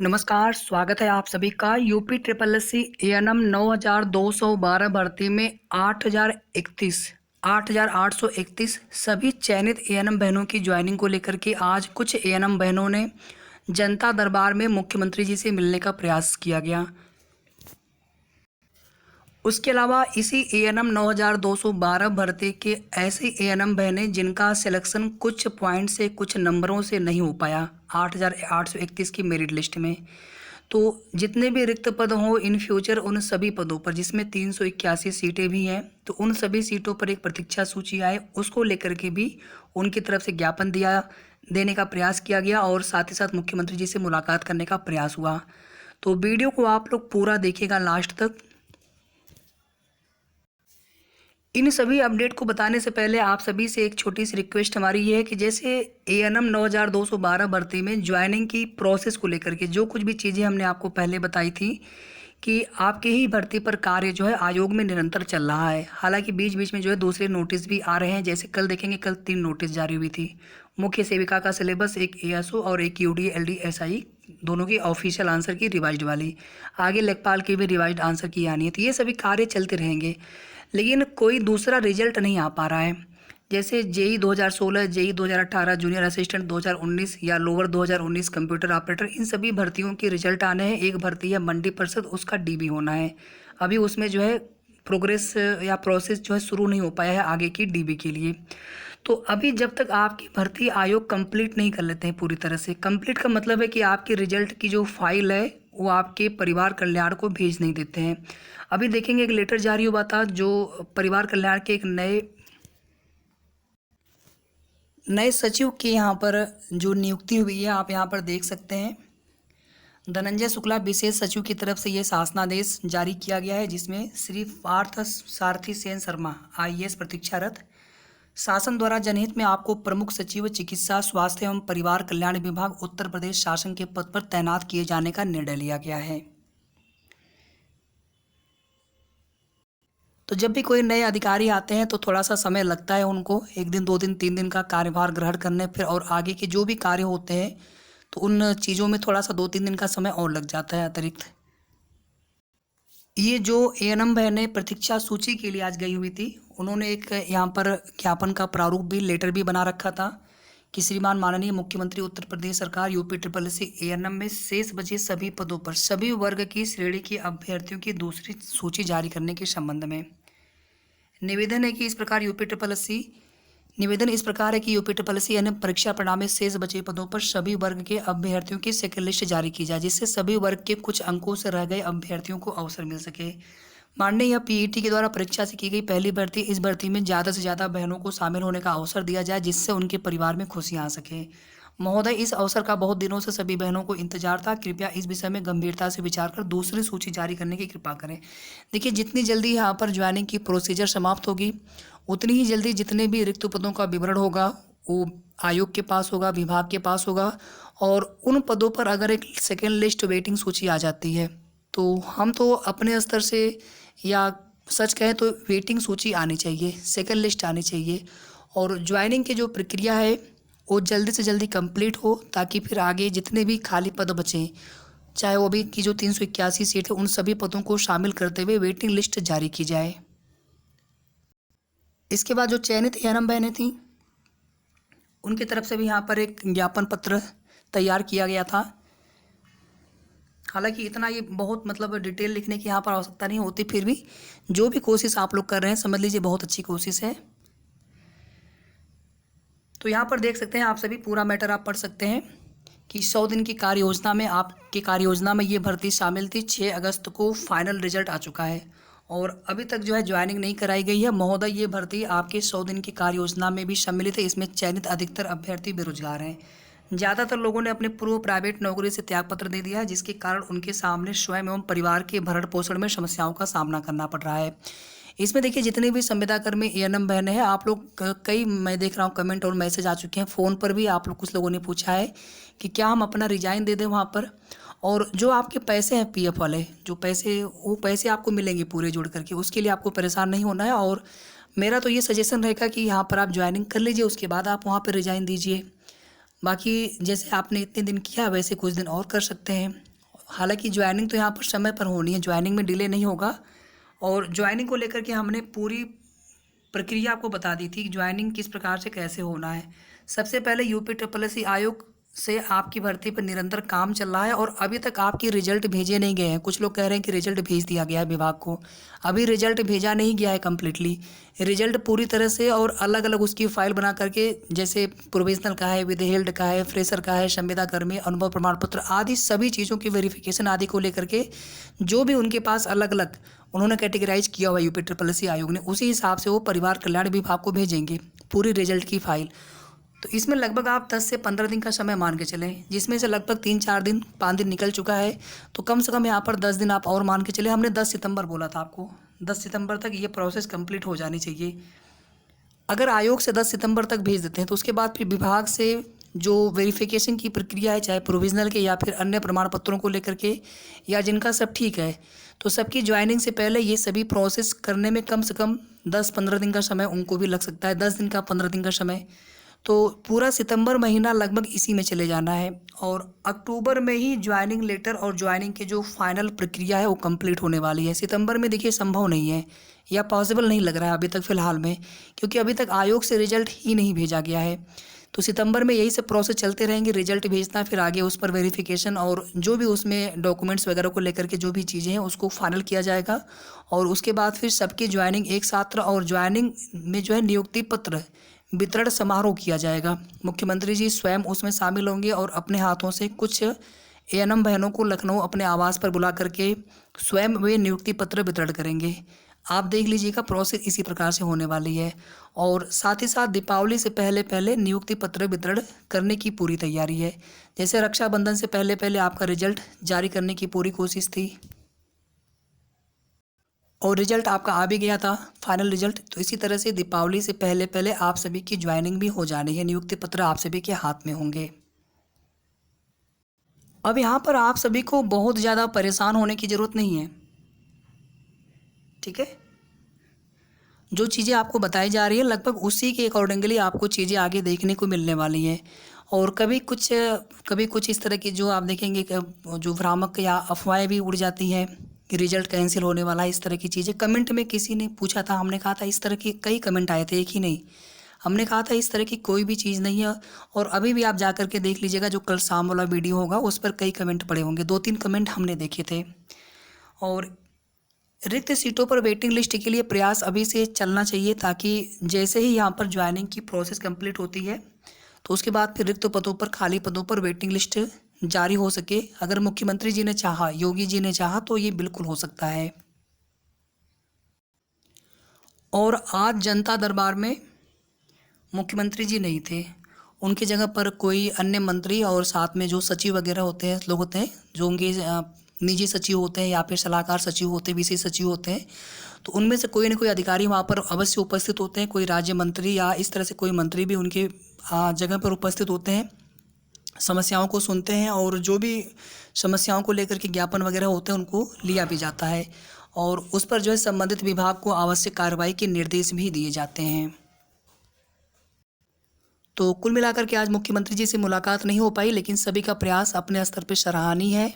नमस्कार, स्वागत है आप सभी का UP triple S C ANM 9212 भर्ती में 8831 सभी चयनित एएनएम बहनों की ज्वाइनिंग को लेकर के आज कुछ एएनएम बहनों ने जनता दरबार में मुख्यमंत्री जी से मिलने का प्रयास किया गया। उसके अलावा इसी एएनएम 9212 भर्ती के ऐसे एएनएम बहनें जिनका सिलेक्शन कुछ पॉइंट से कुछ नंबरों से नहीं हो पाया 8831 की मेरिट लिस्ट में। तो जितने भी रिक्त पद हों इन फ्यूचर उन सभी पदों पर जिसमें 381 सीटें भी हैं, तो उन सभी सीटों पर एक प्रतीक्षा सूची आए उसको लेकर के भी उनकी तरफ से ज्ञापन देने का प्रयास किया गया और साथ ही साथ मुख्यमंत्री जी से मुलाकात करने का प्रयास हुआ। तो वीडियो को आप लोग पूरा देखिएगा लास्ट तक। इन सभी अपडेट को बताने से पहले आप सभी से एक छोटी सी रिक्वेस्ट हमारी ये है कि जैसे एएनएम 9212 भर्ती में ज्वाइनिंग की प्रोसेस को लेकर के जो कुछ भी चीज़ें हमने आपको पहले बताई थी कि आपके ही भर्ती पर कार्य जो है आयोग में निरंतर चल रहा है। हालांकि बीच बीच में जो है दूसरे नोटिस भी आ रहे हैं, जैसे कल देखेंगे, कल 3 नोटिस जारी हुई थी। मुख्य सेविका का सिलेबस, एक एएसओ और एक यूडी एलडी एसआई, दोनों की ऑफिशियल आंसर की रिवाइज्ड वाली, आगे लेखपाल की भी रिवाइज्ड आंसर की आनी है। तो ये सभी कार्य चलते रहेंगे, लेकिन कोई दूसरा रिजल्ट नहीं आ पा रहा है। जैसे जेई 2016, जेई 2018, जूनियर असिस्टेंट 2019 या लोअर 2019 कंप्यूटर ऑपरेटर, इन सभी भर्तियों के रिजल्ट आने हैं। एक भर्ती है मंडी परिषद, उसका डीबी होना है। अभी उसमें जो है प्रोग्रेस या प्रोसेस जो है शुरू नहीं हो पाया है आगे की डीबी के लिए। तो अभी जब तक आपकी भर्ती आयोग कंप्लीट नहीं कर लेते हैं पूरी तरह से, कंप्लीट का मतलब है कि आपके रिजल्ट की जो फाइल है वो आपके परिवार कल्याण को भेज नहीं देते हैं। अभी देखेंगे एक लेटर जारी हुआ था जो परिवार कल्याण के एक नए सचिव के यहाँ पर जो नियुक्ति हुई है, आप यहाँ पर देख सकते हैं। धनंजय शुक्ला विशेष सचिव की तरफ से ये शासनादेश जारी किया गया है, जिसमें श्री पार्थ सारथी सेन शर्मा आईएएस प्रतीक्षारत शासन द्वारा जनहित में आपको प्रमुख सचिव चिकित्सा स्वास्थ्य एवं परिवार कल्याण विभाग उत्तर प्रदेश शासन के पद पर तैनात किए जाने का निर्णय लिया गया है। तो जब भी कोई नए अधिकारी आते हैं तो थोड़ा सा समय लगता है उनको, 1 दिन 2 दिन 3 दिन का कार्यभार ग्रहण करने, फिर और आगे के जो भी कार्य होते हैं तो उन चीज़ों में थोड़ा सा 2-3 दिन का समय और लग जाता है अतिरिक्त। ये जो एएनएम बहनें प्रतीक्षा सूची के लिए आज गई हुई थी, उन्होंने एक यहाँ पर ज्ञापन का प्रारूप भी, लेटर भी बना रखा था कि श्रीमान माननीय मुख्यमंत्री उत्तर प्रदेश सरकार UP triple S C ANM में शेष बचे सभी पदों पर सभी वर्ग की श्रेणी के अभ्यर्थियों की दूसरी सूची जारी करने के संबंध में निवेदन है कि इस प्रकार यूपी ट्रिपल एस सी निवेदन इस प्रकार है कि यूपी ट्रिपल एस सी यानी परीक्षा परिणाम में शेष बचे पदों पर सभी वर्ग के अभ्यर्थियों की सेकंड लिस्ट जारी की जाए, जिससे सभी वर्ग के कुछ अंकों से रह गए अभ्यर्थियों को अवसर मिल सके। माननीय यह पीईटी के द्वारा परीक्षा से की गई पहली भर्ती, इस भर्ती में ज़्यादा से ज़्यादा बहनों को शामिल होने का अवसर दिया जाए, जिससे उनके परिवार में खुशियाँ आ सके। महोदय, इस अवसर का बहुत दिनों से सभी बहनों को इंतजार था, कृपया इस विषय में गंभीरता से विचार कर दूसरी सूची जारी करने की कृपा करें। देखिए, जितनी जल्दी यहाँ पर ज्वाइनिंग की प्रोसीजर समाप्त होगी उतनी ही जल्दी जितने भी रिक्त पदों का विवरण होगा वो आयोग के पास होगा, विभाग के पास होगा, और उन पदों पर अगर एक सेकेंड लिस्ट वेटिंग सूची आ जाती है तो हम तो अपने स्तर से, या सच कहें तो वेटिंग सूची आनी चाहिए, सेकेंड लिस्ट आनी चाहिए, और ज्वाइनिंग की जो प्रक्रिया है वो जल्दी से जल्दी कंप्लीट हो, ताकि फिर आगे जितने भी खाली पद बचें, चाहे वो भी की जो 381 सीट है, उन सभी पदों को शामिल करते हुए वेटिंग लिस्ट जारी की जाए। इसके बाद जो चयनित एएनएम बहनें थीं उनकी तरफ से भी यहाँ पर एक ज्ञापन पत्र तैयार किया गया था। हालांकि इतना ये बहुत मतलब डिटेल लिखने की यहाँ पर आवश्यकता नहीं होती, फिर भी जो भी कोशिश आप लोग कर रहे हैं समझ लीजिए बहुत अच्छी कोशिश है। तो यहाँ पर देख सकते हैं आप सभी, पूरा मैटर आप पढ़ सकते हैं कि 100 दिन की कार्य योजना में, आपकी कार्य योजना में ये भर्ती शामिल थी। 6 अगस्त को फाइनल रिजल्ट आ चुका है और अभी तक जो है ज्वाइनिंग नहीं कराई गई है। महोदय, ये भर्ती आपके 100 दिन की कार्य योजना में भी सम्मिलित है। इसमें चयनित अधिकतर अभ्यर्थी बेरोजगार हैं। ज़्यादातर लोगों ने अपने पूर्व प्राइवेट नौकरी से त्यागपत्र दे दिया है, जिसके कारण उनके सामने स्वयं एवं परिवार के भरण पोषण में समस्याओं का सामना करना पड़ रहा है। इसमें देखिए, जितने भी संविदाकर्मी एएनएम बहनें हैं, आप लोग कई, मैं देख रहा हूँ कमेंट और मैसेज आ चुके हैं, फ़ोन पर भी आप लोग कुछ लोगों ने पूछा है कि क्या हम अपना रिजाइन दे दें वहाँ पर, और जो आपके पैसे हैं पीएफ वाले जो पैसे, वो पैसे आपको मिलेंगे पूरे जोड़ करके, उसके लिए आपको परेशान नहीं होना है। और मेरा तो ये सजेशन रहेगा कि यहाँ पर आप ज्वाइनिंग कर लीजिए, उसके बाद आप वहाँ पर रिजाइन दीजिए। बाकी जैसे आपने इतने दिन किया वैसे कुछ दिन और कर सकते हैं। हालांकि ज्वाइनिंग तो यहाँ पर समय पर होनी है, ज्वाइनिंग में डिले नहीं होगा। और ज्वाइनिंग को लेकर के हमने पूरी प्रक्रिया आपको बता दी थी कि ज्वाइनिंग किस प्रकार से कैसे होना है। सबसे पहले यूपी ट्रिपल एस सी आयोग से आपकी भर्ती पर निरंतर काम चल रहा है और अभी तक आपकी रिजल्ट भेजे नहीं गए हैं। कुछ लोग कह रहे हैं कि रिजल्ट भेज दिया गया है विभाग को, अभी रिजल्ट भेजा नहीं गया है कम्प्लीटली। रिजल्ट पूरी तरह से और अलग अलग उसकी फाइल बना करके, जैसे प्रोविजनल का है, विद का है, फ्रेशर का है, संविदा कर्मी, अनुभव प्रमाण पत्र आदि सभी चीज़ों की वेरिफिकेशन आदि को लेकर के जो भी उनके पास अलग अलग उन्होंने कैटेगराइज किया हुआ यूपी ट्रिपल एस सी आयोग ने, उसी हिसाब से वो परिवार कल्याण विभाग को भेजेंगे पूरी रिजल्ट की फाइल। तो इसमें लगभग आप 10 से 15 दिन का समय मान के चलें, जिसमें से लगभग 3-4 दिन 5 दिन निकल चुका है। तो कम से कम यहाँ पर 10 दिन आप और मान के चले। हमने 10 सितंबर बोला था आपको, 10 सितंबर तक ये प्रोसेस कंप्लीट हो जानी चाहिए। अगर आयोग से 10 सितंबर तक भेज देते हैं तो उसके बाद फिर विभाग से जो वेरिफिकेशन की प्रक्रिया है, चाहे प्रोविजनल के या फिर अन्य प्रमाण पत्रों को लेकर के, या जिनका सब ठीक है, तो सबकी ज्वाइनिंग से पहले ये सभी प्रोसेस करने में कम से कम 10-15 दिन का समय उनको भी लग सकता है। 10 दिन का 15 दिन का समय, तो पूरा सितंबर महीना लगभग इसी में चले जाना है। और अक्टूबर में ही ज्वाइनिंग लेटर और ज्वाइनिंग की जो फाइनल प्रक्रिया है वो कंप्लीट होने वाली है। सितंबर में देखिए संभव नहीं है या पॉसिबल नहीं लग रहा है अभी तक फ़िलहाल में, क्योंकि अभी तक आयोग से रिजल्ट ही नहीं भेजा गया है। तो सितंबर में यही सब प्रोसेस चलते रहेंगे, रिजल्ट भेजना, फिर आगे उस पर वेरिफिकेशन और जो भी उसमें डॉक्यूमेंट्स वगैरह को लेकर के जो भी चीज़ें हैं उसको फाइनल किया जाएगा। और उसके बाद फिर सबकी ज्वाइनिंग एक साथ, और ज्वाइनिंग में जो है नियुक्ति पत्र वितरण समारोह किया जाएगा। मुख्यमंत्री जी स्वयं उसमें शामिल होंगे और अपने हाथों से कुछ एएनएम बहनों को लखनऊ अपने आवास पर बुला करके स्वयं वे नियुक्ति पत्र वितरण करेंगे। आप देख लीजिएगा, प्रोसेस इसी प्रकार से होने वाली है। और साथ ही साथ दीपावली से पहले पहले नियुक्ति पत्र वितरण करने की पूरी तैयारी है। जैसे रक्षाबंधन से पहले पहले आपका रिजल्ट जारी करने की पूरी कोशिश थी और रिजल्ट आपका आ भी गया था, फाइनल रिजल्ट। तो इसी तरह से दीपावली से पहले पहले आप सभी की ज्वाइनिंग भी हो जानी है, नियुक्ति पत्र आप सभी के हाथ में होंगे। अब यहाँ पर आप सभी को बहुत ज़्यादा परेशान होने की ज़रूरत नहीं है, ठीक है। जो चीज़ें आपको बताई जा रही है लगभग उसी के अकॉर्डिंगली आपको चीज़ें आगे देखने को मिलने वाली हैं। और कभी कुछ इस तरह की जो आप देखेंगे जो भ्रामक या अफवाहें भी उड़ जाती हैं कि रिजल्ट कैंसिल होने वाला है, इस तरह की चीज़ें। कमेंट में किसी ने पूछा था, हमने कहा था इस तरह के कई कमेंट आए थे, एक ही नहीं। हमने कहा था इस तरह की कोई भी चीज़ नहीं है। और अभी भी आप जा कर के देख लीजिएगा, जो कल शाम वाला वीडियो होगा उस पर कई कमेंट पड़े होंगे, 2-3 कमेंट हमने देखे थे। और रिक्त सीटों पर वेटिंग लिस्ट के लिए प्रयास अभी से चलना चाहिए, ताकि जैसे ही यहाँ पर ज्वाइनिंग की प्रोसेस कंप्लीट होती है तो उसके बाद फिर रिक्त पदों पर, खाली पदों पर वेटिंग लिस्ट जारी हो सके। अगर मुख्यमंत्री जी ने चाहा, योगी जी ने चाहा, तो ये बिल्कुल हो सकता है। और आज जनता दरबार में मुख्यमंत्री जी नहीं थे, उनकी जगह पर कोई अन्य मंत्री और साथ में जो सचिव वगैरह होते हैं, लोग होते हैं जो उनके निजी सचिव होते हैं या फिर सलाहकार सचिव होते हैं, विशेष सचिव होते हैं, तो उनमें से कोई ना कोई अधिकारी वहाँ पर अवश्य उपस्थित होते हैं। कोई राज्य मंत्री या इस तरह से कोई मंत्री भी उनके जगह पर उपस्थित होते हैं, समस्याओं को सुनते हैं और जो भी समस्याओं को लेकर के ज्ञापन वगैरह होते हैं उनको लिया भी जाता है और उस पर जो है संबंधित विभाग को आवश्यक कार्रवाई के निर्देश भी दिए जाते हैं। तो कुल मिलाकर के आज मुख्यमंत्री जी से मुलाकात नहीं हो पाई, लेकिन सभी का प्रयास अपने स्तर पर सराहनीय है।